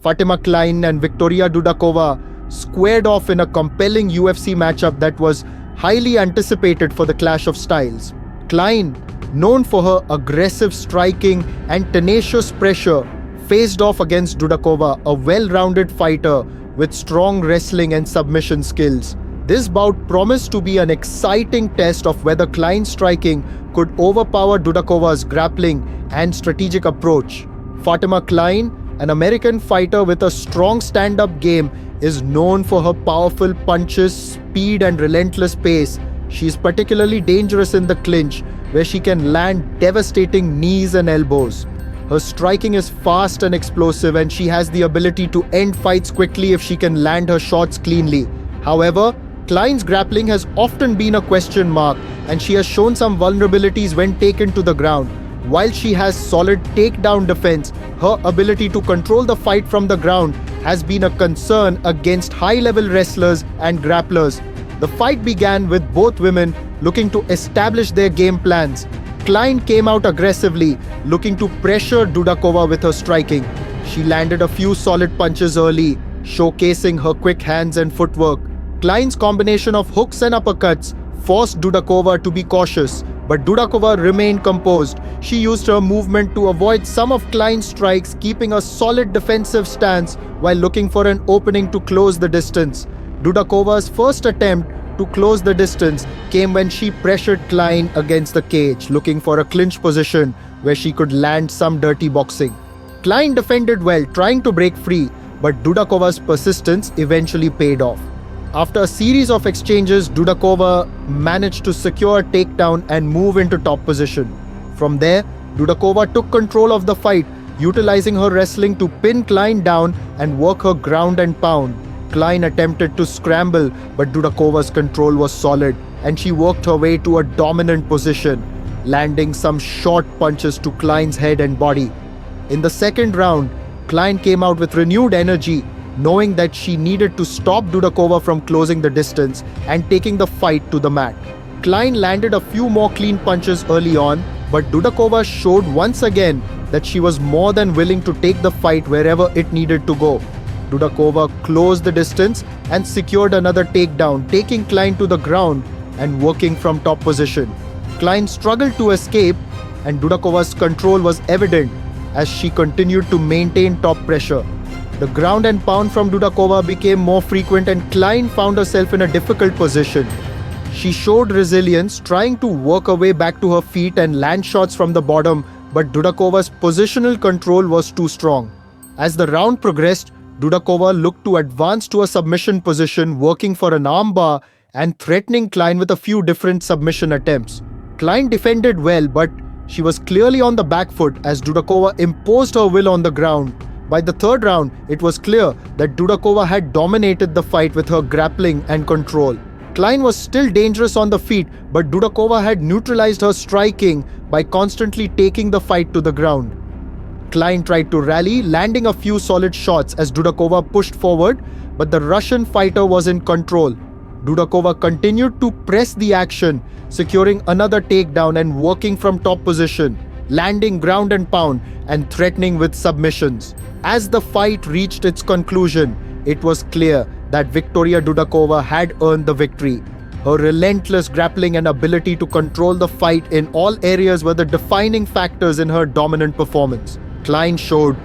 Fatima Kline and Viktoriya Dudakova squared off in a compelling UFC matchup that was highly anticipated for the clash of styles. Kline, known for her aggressive striking and tenacious pressure, faced off against Dudakova, a well-rounded fighter with strong wrestling and submission skills. This bout promised to be an exciting test of whether Kline's striking could overpower Dudakova's grappling and strategic approach. Fatima Kline, an American fighter with a strong stand-up game, is known for her powerful punches, speed and relentless pace. She is particularly dangerous in the clinch, where she can land devastating knees and elbows. Her striking is fast and explosive, and she has the ability to end fights quickly if she can land her shots cleanly. However, Kline's grappling has often been a question mark, and she has shown some vulnerabilities when taken to the ground. While she has solid takedown defense, her ability to control the fight from the ground has been a concern against high-level wrestlers and grapplers. The fight began with both women looking to establish their game plans. Kline came out aggressively, looking to pressure Dudakova with her striking. She landed a few solid punches early, showcasing her quick hands and footwork. Kline's combination of hooks and uppercuts forced Dudakova to be cautious, but Dudakova remained composed. She used her movement to avoid some of Kline's strikes, keeping a solid defensive stance while looking for an opening to close the distance. Dudakova's first attempt to close the distance came when she pressured Kline against the cage, looking for a clinch position where she could land some dirty boxing. Kline defended well, trying to break free, but Dudakova's persistence eventually paid off. After a series of exchanges, Dudakova managed to secure a takedown and move into top position. From there, Dudakova took control of the fight, utilizing her wrestling to pin Kline down and work her ground and pound. Kline attempted to scramble, but Dudakova's control was solid, and she worked her way to a dominant position, landing some short punches to Kline's head and body. In the second round, Kline came out with renewed energy, knowing that she needed to stop Dudakova from closing the distance and taking the fight to the mat. Kline landed a few more clean punches early on, but Dudakova showed once again that she was more than willing to take the fight wherever it needed to go. Dudakova closed the distance and secured another takedown, taking Kline to the ground and working from top position. Kline struggled to escape, and Dudakova's control was evident as she continued to maintain top pressure. The ground and pound from Dudakova became more frequent, and Kline found herself in a difficult position. She showed resilience, trying to work her way back to her feet and land shots from the bottom, but Dudakova's positional control was too strong. As the round progressed, Dudakova looked to advance to a submission position, working for an armbar and threatening Kline with a few different submission attempts. Kline defended well, but she was clearly on the back foot as Dudakova imposed her will on the ground. By the third round, it was clear that Dudakova had dominated the fight with her grappling and control. Kline was still dangerous on the feet, but Dudakova had neutralized her striking by constantly taking the fight to the ground. Kline tried to rally, landing a few solid shots as Dudakova pushed forward, but the Russian fighter was in control. Dudakova continued to press the action, securing another takedown and working from top position, landing ground and pound and threatening with submissions. As the fight reached its conclusion, it was clear that Viktoriya Dudakova had earned the victory. Her relentless grappling and ability to control the fight in all areas were the defining factors in her dominant performance. Kline showed